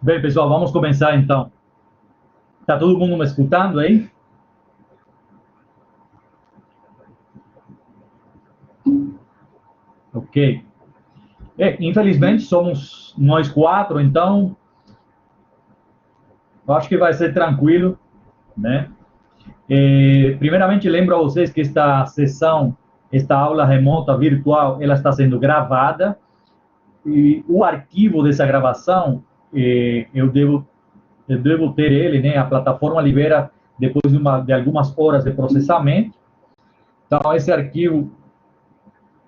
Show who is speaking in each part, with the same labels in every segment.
Speaker 1: Bem, pessoal, vamos começar então. Tá todo mundo me escutando aí? Ok. Infelizmente, somos nós quatro, então eu acho que vai ser tranquilo, né? Primeiramente, lembro a vocês que esta sessão, esta aula remota virtual, ela está sendo gravada e o arquivo dessa gravação, eu devo ter ele, né? A plataforma libera depois de algumas horas de processamento. Então, esse arquivo,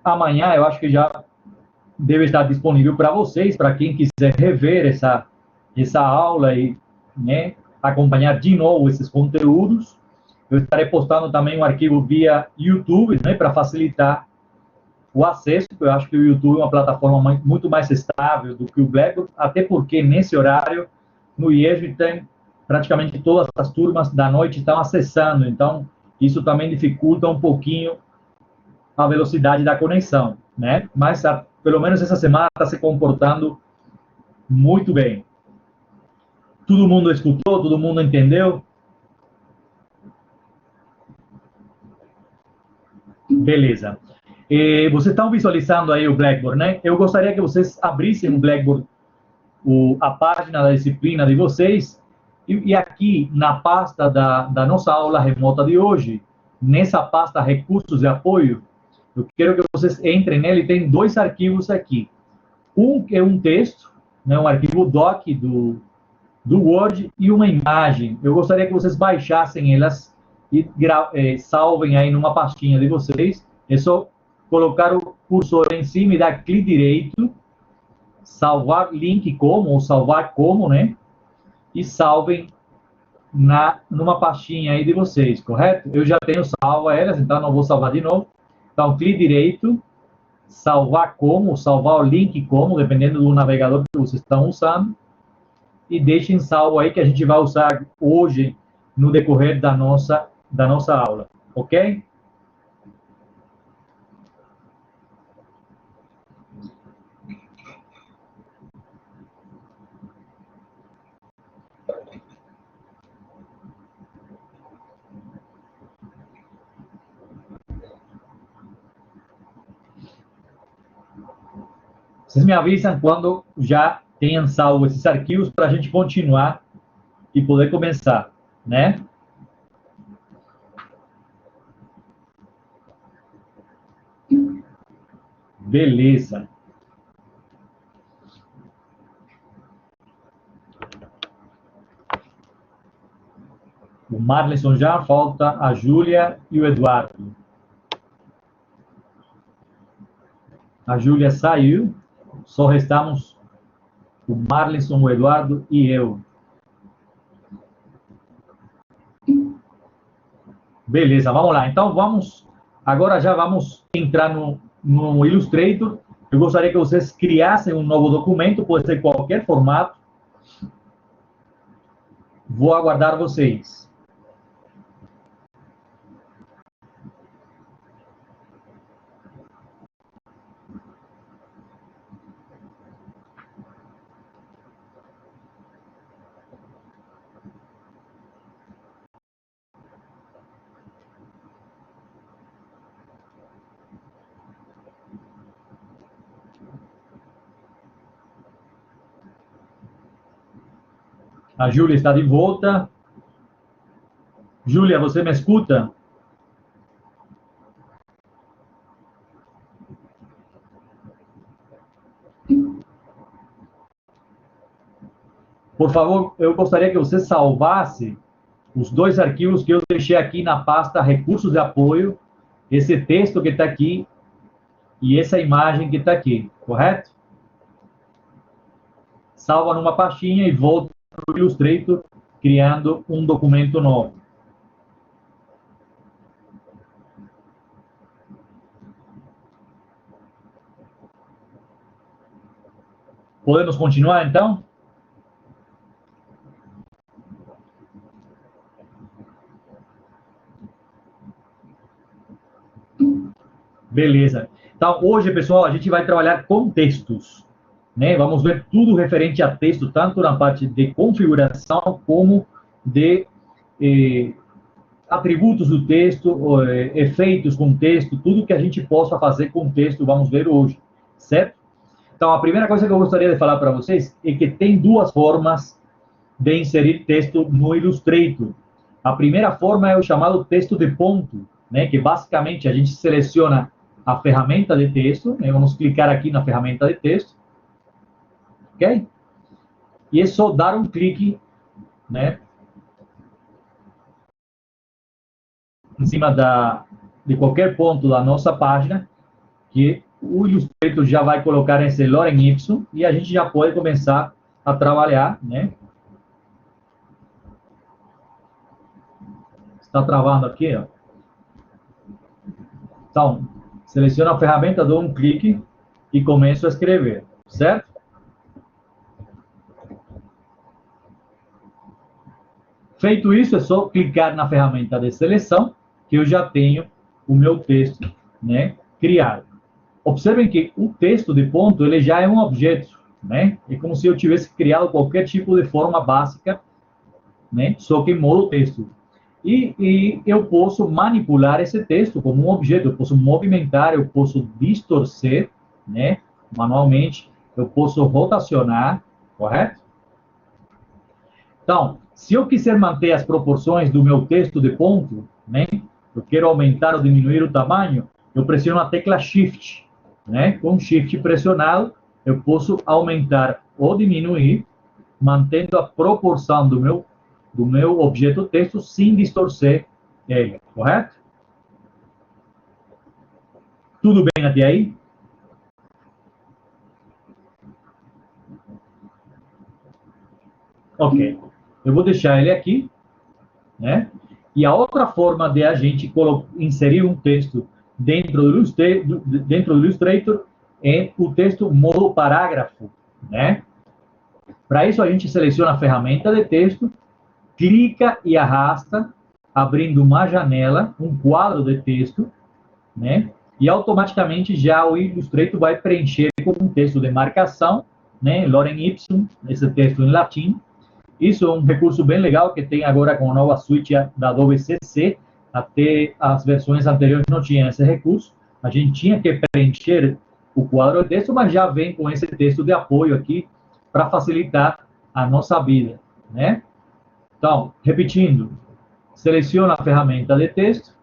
Speaker 1: amanhã, eu acho que já deve estar disponível para vocês, para quem quiser rever essa aula e, né, acompanhar de novo esses conteúdos. Eu estarei postando também um arquivo via YouTube, né, para facilitar o acesso, porque eu acho que o YouTube é uma plataforma muito mais estável do que o Blackboard, até porque nesse horário, no IESB, tem praticamente todas as turmas da noite estão acessando, então isso também dificulta um pouquinho a velocidade da conexão, né? Mas pelo menos essa semana está se comportando muito bem. Todo mundo escutou, todo mundo entendeu? Beleza. Vocês estão visualizando aí o Blackboard, né? Eu gostaria que vocês abrissem o Blackboard, a página da disciplina de vocês, e aqui na pasta da nossa aula remota de hoje, nessa pasta recursos de apoio, eu quero que vocês entrem nele, tem dois arquivos aqui. Um é um texto, né, um arquivo doc do Word e uma imagem. Eu gostaria que vocês baixassem elas e salvem aí numa pastinha de vocês. É só colocar o cursor em cima e dar clique direito, salvar link como, ou salvar como, né? E salvem numa pastinha aí de vocês, correto? Eu já tenho salvo elas, então não vou salvar de novo. Então, clique direito, salvar como, salvar o link como, dependendo do navegador que vocês estão usando, e deixem salvo aí que a gente vai usar hoje no decorrer da nossa aula, ok? Vocês me avisam quando já tenham salvo esses arquivos para a gente continuar e poder começar, né? Beleza. O Marlison já, falta a Júlia e o Eduardo. A Júlia saiu, só restamos o Marlison, o Eduardo e eu. Beleza, vamos lá. Então, agora já vamos entrar no Illustrator. Eu gostaria que vocês criassem um novo documento, pode ser qualquer formato. Vou aguardar vocês. A Júlia está de volta. Júlia, você me escuta? Por favor, eu gostaria que você salvasse os dois arquivos que eu deixei aqui na pasta recursos de apoio, esse texto que está aqui e essa imagem que está aqui, correto? Salva numa pastinha e volta para o Illustrator, criando um documento novo. Podemos continuar, então? Beleza. Então, hoje, pessoal, a gente vai trabalhar com textos, né? Vamos ver tudo referente a texto, tanto na parte de configuração como de atributos do texto, efeitos com texto, tudo que a gente possa fazer com texto, vamos ver hoje, certo? Então, a primeira coisa que eu gostaria de falar para vocês é que tem duas formas de inserir texto no Illustrator. A primeira forma é o chamado texto de ponto, né? Que basicamente a gente seleciona a ferramenta de texto, né? Vamos clicar aqui na ferramenta de texto, ok? E é só dar um clique, né? Em cima de qualquer ponto da nossa página, que o Illustrator já vai colocar esse lorem ipsum e a gente já pode começar a trabalhar, né? Está travando aqui, ó. Então, seleciono a ferramenta, dou um clique e começo a escrever, certo? Feito isso, é só clicar na ferramenta de seleção, que eu já tenho o meu texto, né, criado. Observem que o texto de ponto, ele já é um objeto, né? É como se eu tivesse criado qualquer tipo de forma básica, né, só que em modo texto. E eu posso manipular esse texto como um objeto, eu posso movimentar, eu posso distorcer, né, manualmente, eu posso rotacionar, correto? Então, se eu quiser manter as proporções do meu texto de ponto, né, eu quero aumentar ou diminuir o tamanho, eu pressiono a tecla Shift, né? Com Shift pressionado, eu posso aumentar ou diminuir, mantendo a proporção do meu objeto texto sem distorcer ele, correto? Tudo bem até aí? Ok. Eu vou deixar ele aqui, né? E a outra forma de a gente inserir um texto dentro do Illustrator é o texto modo parágrafo, né? Para isso, a gente seleciona a ferramenta de texto, clica e arrasta, abrindo uma janela, um quadro de texto, né? E automaticamente já o Illustrator vai preencher com um texto de marcação, né? Lorem ipsum, esse texto em latim. Isso é um recurso bem legal que tem agora com a nova suite da Adobe CC. Até as versões anteriores não tinham esse recurso. A gente tinha que preencher o quadro de texto, mas já vem com esse texto de apoio aqui para facilitar a nossa vida, né? Então, repetindo, seleciono a ferramenta de texto,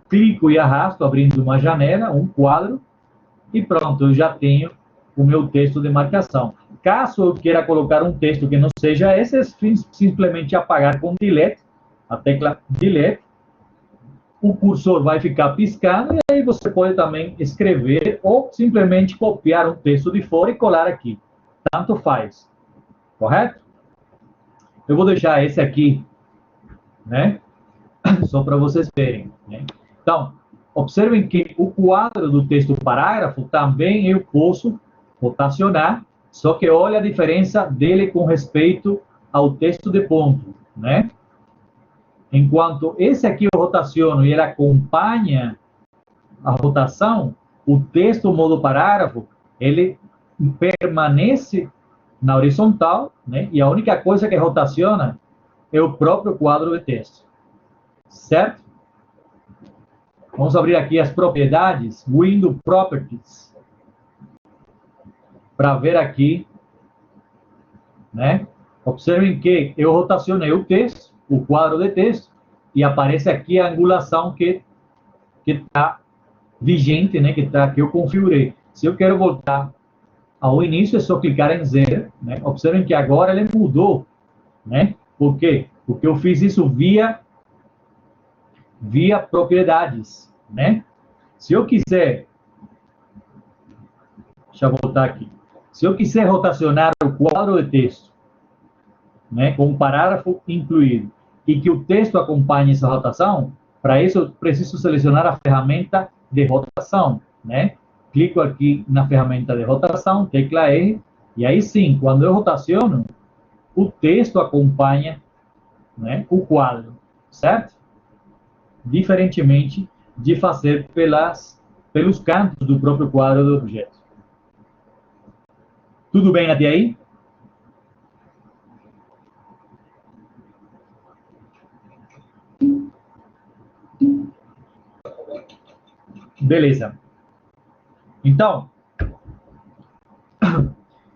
Speaker 1: clico e arrasto, abrindo uma janela, um quadro, e pronto, eu já tenho o meu texto de marcação. Caso eu queira colocar um texto que não seja esse, é simplesmente apagar com Delete, a tecla Delete, o cursor vai ficar piscando, e aí você pode também escrever ou simplesmente copiar um texto de fora e colar aqui. Tanto faz, correto? Eu vou deixar esse aqui, né? Só para vocês verem, né? Então, observem que o quadro do texto parágrafo também eu posso rotacionar, só que olha a diferença dele com respeito ao texto de ponto, né? Enquanto esse aqui eu rotaciono e ele acompanha a rotação, o texto modo parágrafo, ele permanece na horizontal, né? E a única coisa que rotaciona é o próprio quadro de texto, certo? Vamos abrir aqui as propriedades, Window Properties, para ver aqui, né? Observem que eu rotacionei o texto, o quadro de texto, e aparece aqui a angulação que está vigente, né? Que eu configurei. Se eu quero voltar ao início, é só clicar em zero, né? Observem que agora ele mudou, né? Por quê? Porque eu fiz isso via propriedades, né? Se eu quiser, deixa eu voltar aqui. Se eu quiser rotacionar o quadro de texto, né, com um parágrafo incluído, e que o texto acompanhe essa rotação, para isso eu preciso selecionar a ferramenta de rotação, né? Clico aqui na ferramenta de rotação, tecla R, e aí sim, quando eu rotaciono, o texto acompanha, né, o quadro, certo? Diferentemente de fazer pelos cantos do próprio quadro do objeto. Tudo bem até aí? Beleza. Então,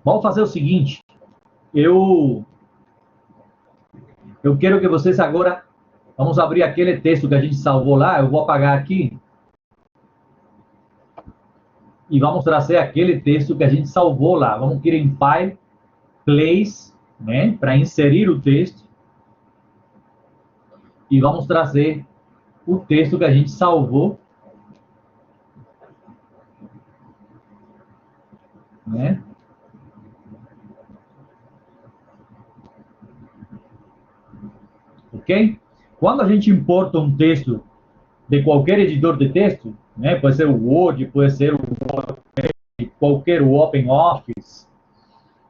Speaker 1: vamos fazer o seguinte. Eu quero que vocês agora, vamos abrir aquele texto que a gente salvou lá, eu vou apagar aqui, e vamos trazer aquele texto que a gente salvou lá. Vamos ir em File, Place, né, para inserir o texto, e vamos trazer o texto que a gente salvou, né? Ok? Quando a gente importa um texto de qualquer editor de texto, né, pode ser o Word, pode ser qualquer OpenOffice,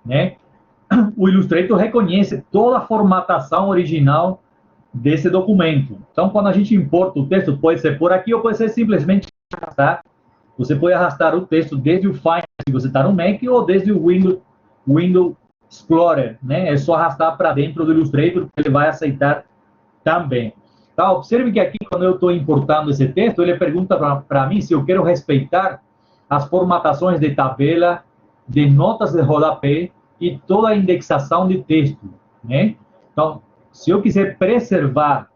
Speaker 1: né, o Illustrator reconhece toda a formatação original desse documento. Então, quando a gente importa o texto, pode ser por aqui ou pode ser simplesmente arrastar. Você pode arrastar o texto desde o Finder, se você está no Mac, ou desde o Windows Explorer, né? É só arrastar para dentro do Illustrator, que ele vai aceitar também. Tá? Observe que aqui, quando eu estou importando esse texto, ele pergunta para mim se eu quero respeitar as formatações de tabela, de notas de rodapé e toda a indexação de texto, né? Então, se eu quiser preservar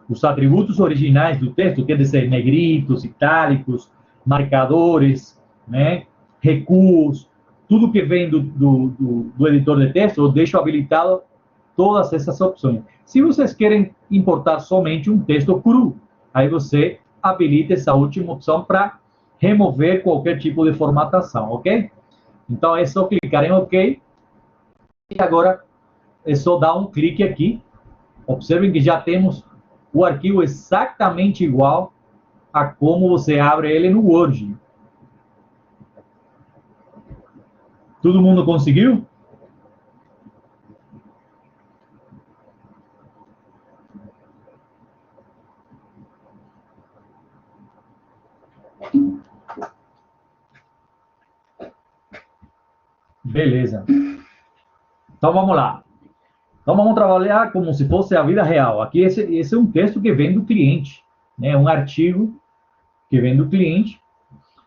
Speaker 1: os atributos originais do texto, quer dizer, negritos, itálicos, marcadores, né, recuos, tudo que vem do editor de texto, eu deixo habilitado todas essas opções. Se vocês querem importar somente um texto cru, aí você habilita essa última opção para remover qualquer tipo de formatação, ok? Então é só clicar em OK e agora é só dar um clique aqui. Observem que já temos o arquivo exatamente igual a como você abre ele no Word. Todo mundo conseguiu? Beleza. Então vamos lá. Então vamos trabalhar como se fosse a vida real. Aqui esse é um texto que vem do cliente, né? Um artigo que vem do cliente.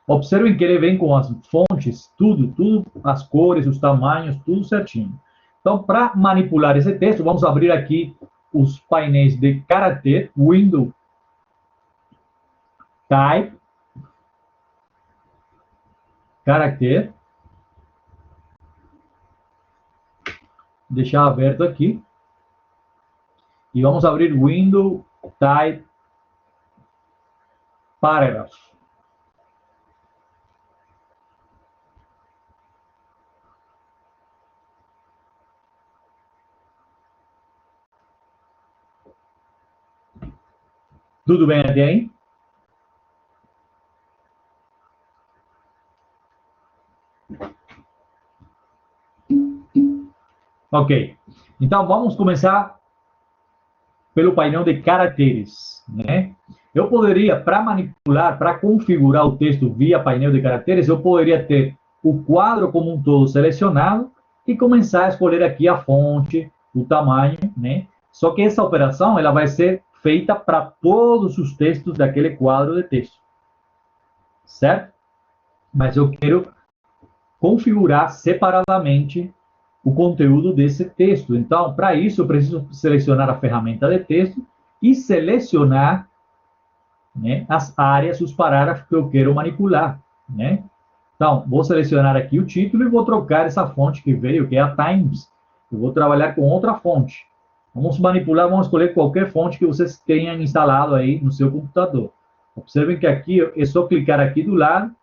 Speaker 1: Observem que ele vem com as fontes, tudo, as cores, os tamanhos, tudo certinho. Então, para manipular esse texto, vamos abrir aqui os painéis de caráter, Windows, Type, Caráter. Deixar aberto aqui. E vamos abrir Windows, Type, Paragraph. Tudo bem até aí? Ok. Então, vamos começar pelo painel de caracteres, né? Eu poderia, para manipular, para configurar o texto via painel de caracteres, eu poderia ter o quadro como um todo selecionado e começar a escolher aqui a fonte, o tamanho, né? Só que essa operação ela vai ser feita para todos os textos daquele quadro de texto, certo? Mas eu quero configurar separadamente o conteúdo desse texto. Então, para isso, eu preciso selecionar a ferramenta de texto e selecionar, né, as áreas, os parágrafos que eu quero manipular, né? Então, vou selecionar aqui o título e vou trocar essa fonte que veio, que é a Times. Eu vou trabalhar com outra fonte. Vamos manipular, vamos escolher qualquer fonte que vocês tenham instalado aí no seu computador. Observem que aqui é só clicar aqui do lado,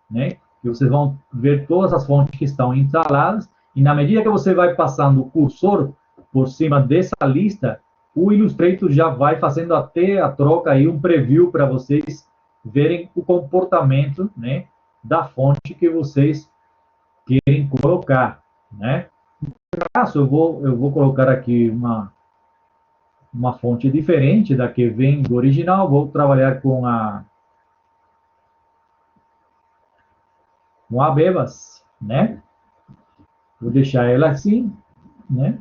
Speaker 1: né? E vocês vão ver todas as fontes que estão instaladas. E na medida que você vai passando o cursor por cima dessa lista, o Illustrator já vai fazendo até a troca aí, um preview para vocês verem o comportamento, né, da fonte que vocês querem colocar, né? No caso, eu vou colocar aqui uma fonte diferente da que vem do original. Vou trabalhar com a Abebas, né? Vou deixar ela assim, né?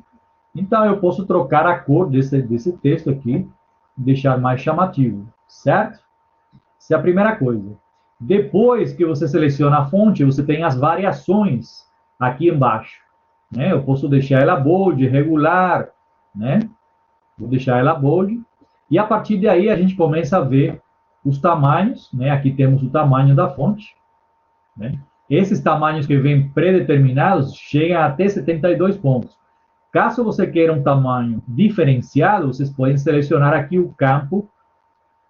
Speaker 1: Então, eu posso trocar a cor desse texto aqui, deixar mais chamativo, certo? Essa é a primeira coisa. Depois que você seleciona a fonte, você tem as variações aqui embaixo, né? Eu posso deixar ela bold, regular, né? Vou deixar ela bold. E a partir daí a gente começa a ver os tamanhos, né? Aqui temos o tamanho da fonte, né? Esses tamanhos que vêm predeterminados chegam até 72 pontos. Caso você queira um tamanho diferenciado, vocês podem selecionar aqui o campo,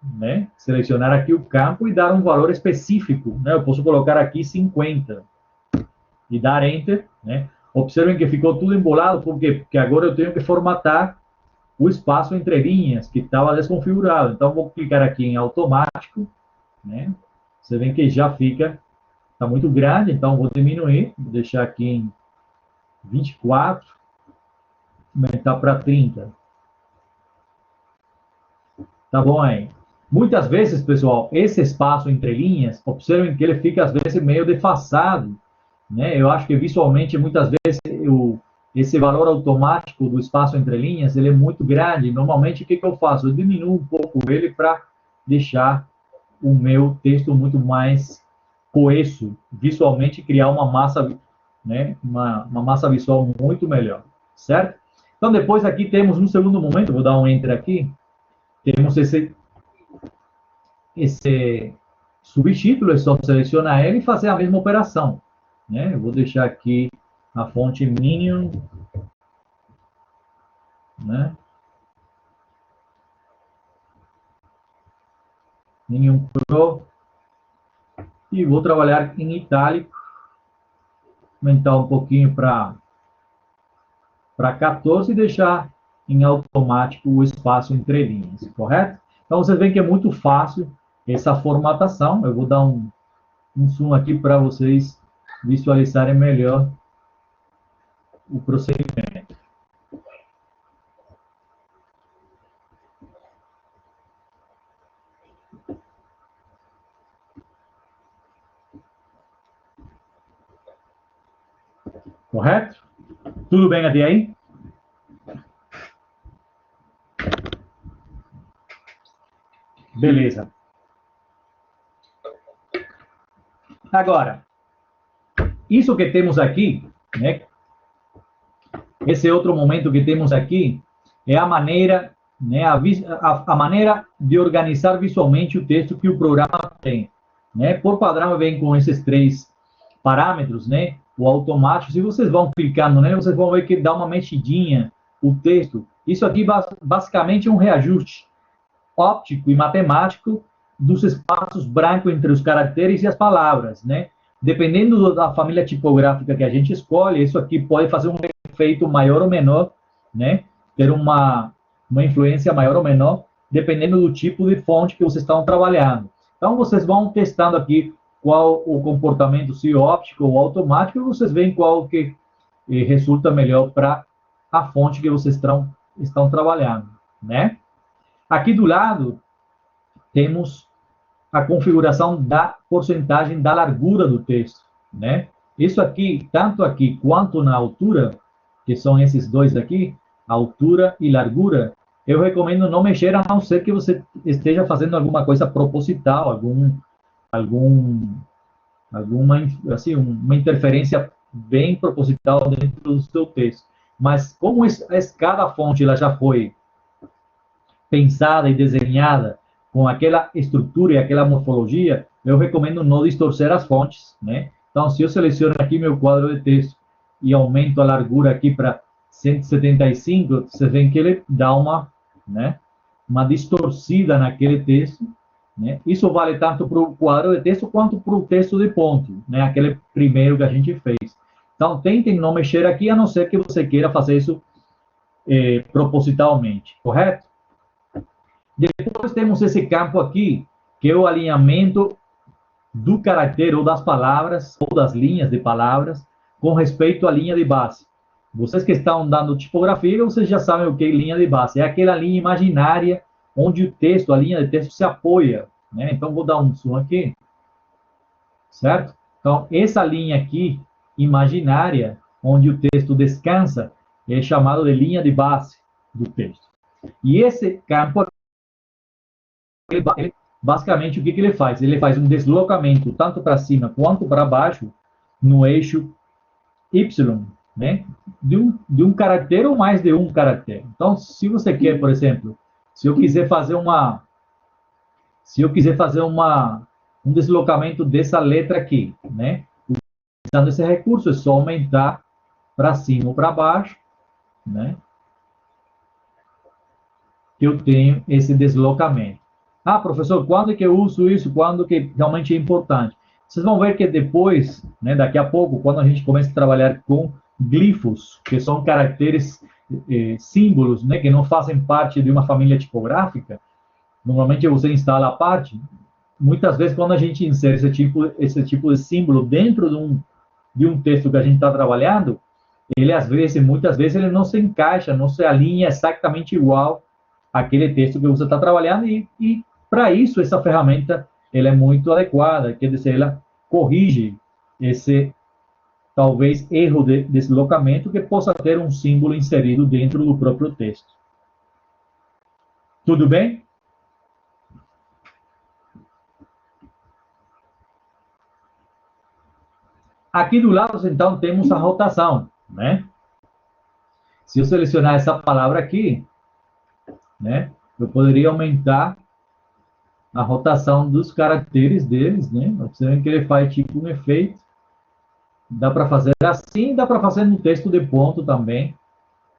Speaker 1: né? Selecionar aqui o campo e dar um valor específico, né? Eu posso colocar aqui 50 e dar Enter, né? Observem que ficou tudo embolado, por quê? Porque agora eu tenho que formatar o espaço entre linhas, que estava desconfigurado. Então, vou clicar aqui em automático, né? Você vê que já fica, está muito grande, então vou diminuir, vou deixar aqui em 24, aumentar para 30. Tá bom aí? Muitas vezes, pessoal, esse espaço entre linhas, observem que ele fica, às vezes, meio defasado, né? Eu acho que, visualmente, muitas vezes, esse valor automático do espaço entre linhas, ele é muito grande. Normalmente, o que eu faço? Eu diminuo um pouco ele para deixar o meu texto muito mais coeso, visualmente, criar uma massa, né? Uma massa visual muito melhor, certo? Então, depois aqui temos, no segundo momento, vou dar um Enter aqui, temos esse subtítulo, é só selecionar ele e fazer a mesma operação, né? Eu vou deixar aqui a fonte Minion, né? Minion Pro, e vou trabalhar em itálico, aumentar um pouquinho para 14 e deixar em automático o espaço entre linhas, correto? Então, vocês veem que é muito fácil essa formatação. Eu vou dar um zoom aqui para vocês visualizarem melhor o procedimento. Correto? Tudo bem até aí? Beleza. Agora, isso que temos aqui, né? Esse outro momento que temos aqui é a maneira, né? A maneira de organizar visualmente o texto que o programa tem, né? Por padrão vem com esses 3 parâmetros, né? O automático. Se vocês vão clicando nele, vocês vão ver que dá uma mexidinha o texto. Isso aqui basicamente é um reajuste óptico e matemático dos espaços brancos entre os caracteres e as palavras, né? Dependendo da família tipográfica que a gente escolhe, isso aqui pode fazer um efeito maior ou menor, né? Ter uma influência maior ou menor, dependendo do tipo de fonte que vocês estão trabalhando. Então, vocês vão testando aqui qual o comportamento, se óptico ou automático, e vocês veem qual que resulta melhor para a fonte que vocês estão trabalhando, né? Aqui do lado, temos a configuração da porcentagem da largura do texto, né? Isso aqui, tanto aqui quanto na altura, que são esses dois aqui, altura e largura, eu recomendo não mexer, a não ser que você esteja fazendo alguma coisa proposital, alguma assim, uma interferência bem proposital dentro do seu texto. Mas como cada fonte ela já foi pensada e desenhada com aquela estrutura e aquela morfologia, eu recomendo não distorcer as fontes, né? Então, se eu seleciono aqui meu quadro de texto e aumento a largura aqui para 175, você vê que ele dá né, uma distorcida naquele texto, né? Isso vale tanto para o quadro de texto quanto para o texto de ponto, né? Aquele primeiro que a gente fez. Então, tentem não mexer aqui, a não ser que você queira fazer isso propositalmente, correto? Depois temos esse campo aqui, que é o alinhamento do caractere ou das palavras, ou das linhas de palavras, com respeito à linha de base. Vocês que estão dando tipografia, vocês já sabem o que é linha de base. É aquela linha imaginária onde o texto, a linha de texto se apoia, né? Então, vou dar um zoom aqui, certo? Então, essa linha aqui, imaginária, onde o texto descansa, é chamado de linha de base do texto. E esse campo, basicamente, o que ele faz? Ele faz um deslocamento tanto para cima quanto para baixo no eixo Y, né? De um caractere ou mais de um caractere. Então, se você quer, por exemplo, se eu quiser fazer um deslocamento dessa letra aqui, né? Usando esse recurso, é só aumentar para cima ou para baixo, né? Que eu tenho esse deslocamento. Ah, professor, quando que eu uso isso? Quando que realmente é importante? Vocês vão ver que depois, né, daqui a pouco, quando a gente começa a trabalhar com glifos, que são caracteres, símbolos, né, que não fazem parte de uma família tipográfica, normalmente você instala a parte. Muitas vezes, quando a gente insere esse tipo de símbolo dentro de um texto que a gente está trabalhando, ele, muitas vezes, ele não se encaixa, não se alinha exatamente igual àquele texto que você está trabalhando, e para isso, essa ferramenta ela é muito adequada, quer dizer, ela corrige esse, talvez, erro de deslocamento que possa ter um símbolo inserido dentro do próprio texto. Tudo bem? Aqui do lado, então, temos a rotação, né? Se eu selecionar essa palavra aqui, né, eu poderia aumentar a rotação dos caracteres deles, né? Observem que ele faz tipo um efeito. Dá para fazer assim, dá para fazer no texto de ponto também,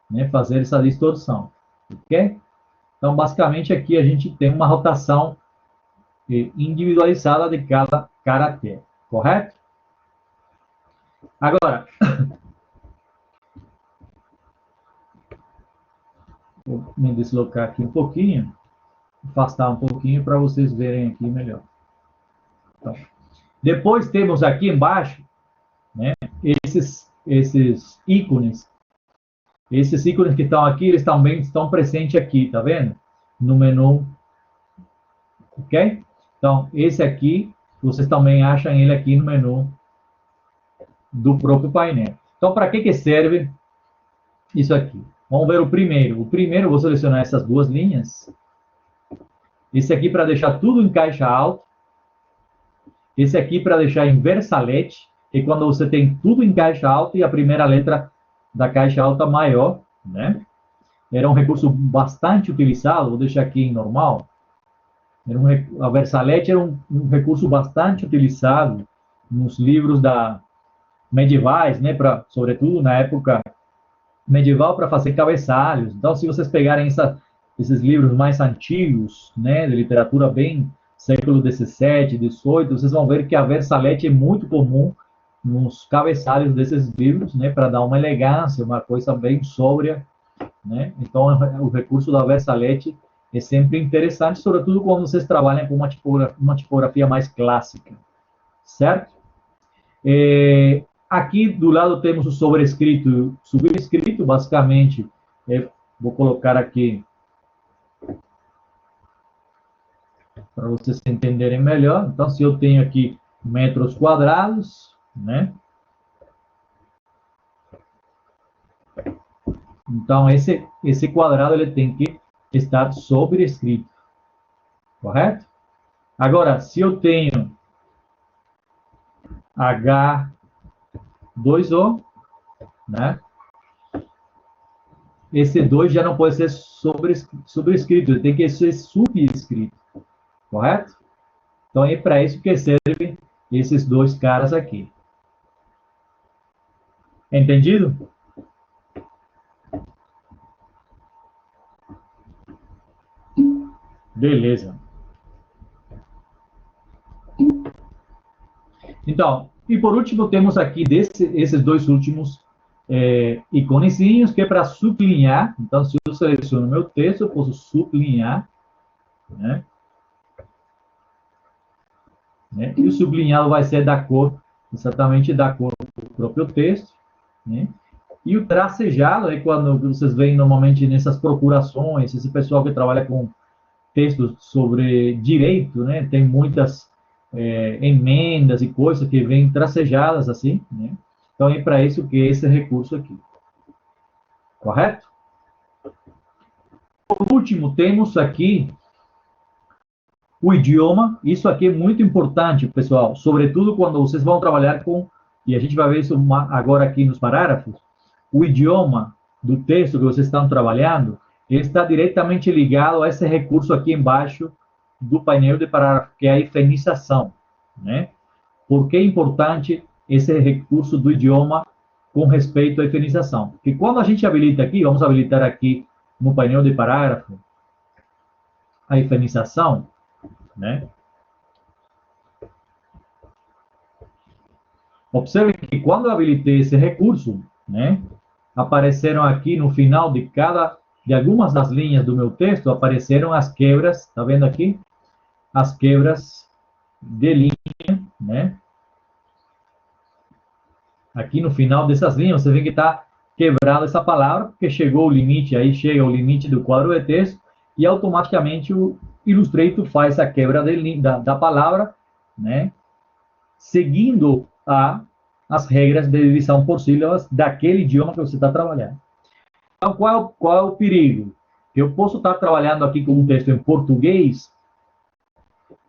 Speaker 1: né? Fazer essa distorção, ok? Então, basicamente, aqui a gente tem uma rotação individualizada de cada caractere, correto? Agora, vou me deslocar aqui um pouquinho, afastar um pouquinho para vocês verem aqui melhor. Então, depois temos aqui embaixo, né, esses ícones. Esses ícones que estão aqui, eles também estão presentes aqui, tá vendo? No menu, ok? Então, esse aqui, vocês também acham ele aqui no menu do próprio painel. Então, para que serve isso aqui? Vamos ver o primeiro. O primeiro, eu vou selecionar essas duas linhas. Esse aqui para deixar tudo em caixa alta. Esse aqui para deixar em versalete, que quando você tem tudo em caixa alta e a primeira letra da caixa alta maior, né? Era um recurso bastante utilizado, vou deixar aqui em normal. A versalete era um recurso bastante utilizado nos livros medievais, né? Sobretudo na época medieval, para fazer cabeçalhos. Então, se vocês pegarem esses livros mais antigos, né, de literatura bem século XVII, XVIII, vocês vão ver que a versalete é muito comum nos cabeçalhos desses livros, né, para dar uma elegância, uma coisa bem sóbria, né? Então, o recurso da versalete é sempre interessante, sobretudo quando vocês trabalham com uma tipografia mais clássica, certo? Aqui do lado temos o sobrescrito. Subscrito, basicamente, vou colocar aqui para vocês entenderem melhor. Então, se eu tenho aqui metros quadrados, né? Então, esse quadrado ele tem que estar sobrescrito, correto? Agora, se eu tenho H2O, né? Esse 2 já não pode ser sobrescrito, ele tem que ser subscrito, correto? Então, é para isso que servem esses dois caras aqui. Entendido? Beleza. Então, e por último, temos aqui esses dois últimos iconezinhos, que é para sublinhar. Então, se eu seleciono meu texto, eu posso sublinhar, né? E o sublinhado vai ser da cor, exatamente da cor do próprio texto, né? E o tracejado é quando vocês veem normalmente nessas procurações, esse pessoal que trabalha com textos sobre direito, né? Tem muitas emendas e coisas que vêm tracejadas assim, né? Então, é para isso que é esse recurso aqui. Correto? Por último, temos aqui o idioma. Isso aqui é muito importante, pessoal, sobretudo quando vocês vão trabalhar com, e a gente vai ver isso agora aqui nos parágrafos, o idioma do texto que vocês estão trabalhando, ele está diretamente ligado a esse recurso aqui embaixo do painel de parágrafo, que é a hifenização, né? Por que é importante esse recurso do idioma com respeito à hifenização? Porque quando a gente habilita aqui, vamos habilitar aqui no painel de parágrafo, a hifenização, né? Observe que quando eu habilitei esse recurso, né, apareceram aqui no final de algumas das linhas do meu texto, apareceram as quebras, tá vendo aqui? As quebras de linha, né? Aqui no final dessas linhas, você vê que está quebrada essa palavra, porque chegou o limite, aí chega o limite do quadro de texto, e automaticamente o Illustrator faz a quebra da palavra, né? Seguindo as regras de divisão por sílabas daquele idioma que você está trabalhando. Então, qual é o perigo? Eu posso estar trabalhando aqui com um texto em português,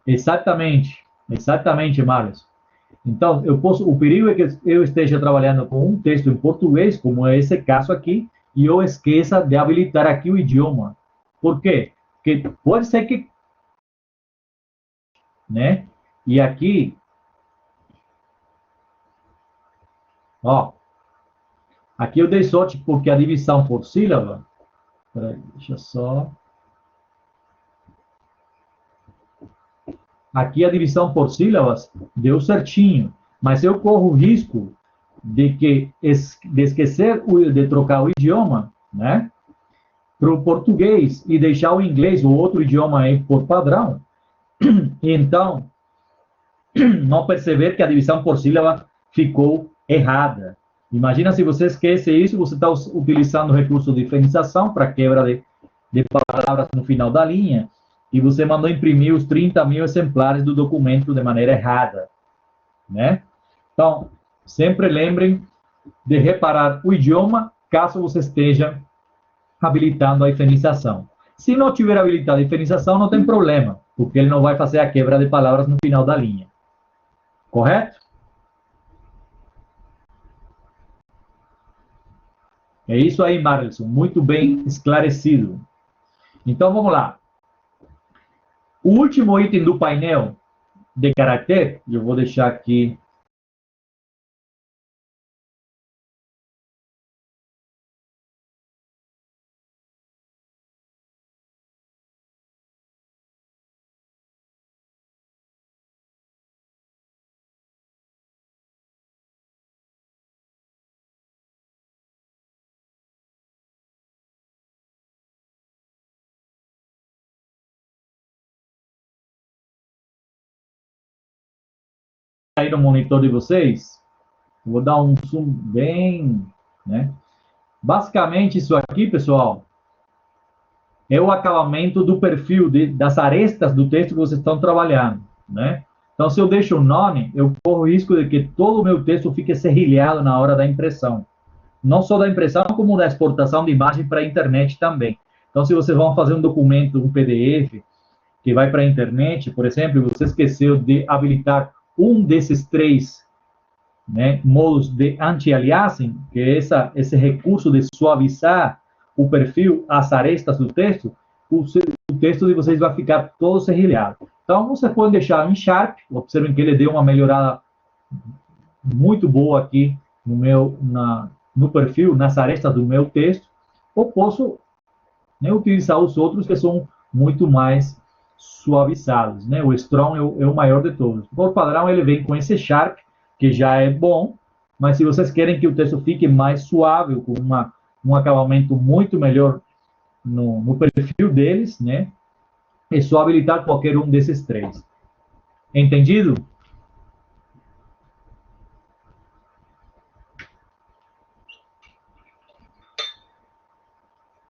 Speaker 1: exatamente, Marlos. Então, o perigo é que eu esteja trabalhando com um texto em português, como é esse caso aqui, e eu esqueça de habilitar aqui o idioma. Por quê? Porque pode ser que, né? E aqui, ó, aqui eu dei sorte porque a divisão por sílaba, peraí, deixa só. Aqui a divisão por sílabas deu certinho, mas eu corro o risco de esquecer de trocar o idioma, né, para o português e deixar o inglês ou outro idioma aí por padrão. E então, não perceber que a divisão por sílaba ficou errada. Imagina se você esquece isso, você está utilizando o recurso de hifenização para quebra de palavras no final da linha, e você mandou imprimir os 30 mil exemplares do documento de maneira errada, né? Então, sempre lembrem de reparar o idioma, caso você esteja habilitando a hifenização. Se não tiver habilitado a hifenização, não tem problema, porque ele não vai fazer a quebra de palavras no final da linha. Correto? É isso aí, Marlison. Muito bem esclarecido. Então, vamos lá. O último item do painel de caractere, eu vou deixar aqui. Aí no monitor de vocês, vou dar um zoom bem, né? Basicamente, isso aqui, pessoal, é o acabamento do perfil das arestas do texto que vocês estão trabalhando, né? Então, se eu deixo o nome, eu corro o risco de que todo o meu texto fique serrilhado na hora da impressão. Não só da impressão, como da exportação de imagem para a internet também. Então, se vocês vão fazer um documento, um PDF, que vai para a internet, por exemplo, você esqueceu de habilitar um desses três, né, modos de anti-aliasing, que é esse recurso de suavizar o perfil, as arestas do texto, o texto de vocês vai ficar todo serrilhado. Então, você pode deixar em Sharp, observem que ele deu uma melhorada muito boa aqui no perfil, nas arestas do meu texto, ou posso, né, utilizar os outros que são muito mais suavizados, né? O Strong é o maior de todos. Por padrão, ele vem com esse Sharp, que já é bom, mas se vocês querem que o texto fique mais suave, com um acabamento muito melhor no perfil deles, né? É só habilitar qualquer um desses três. Entendido?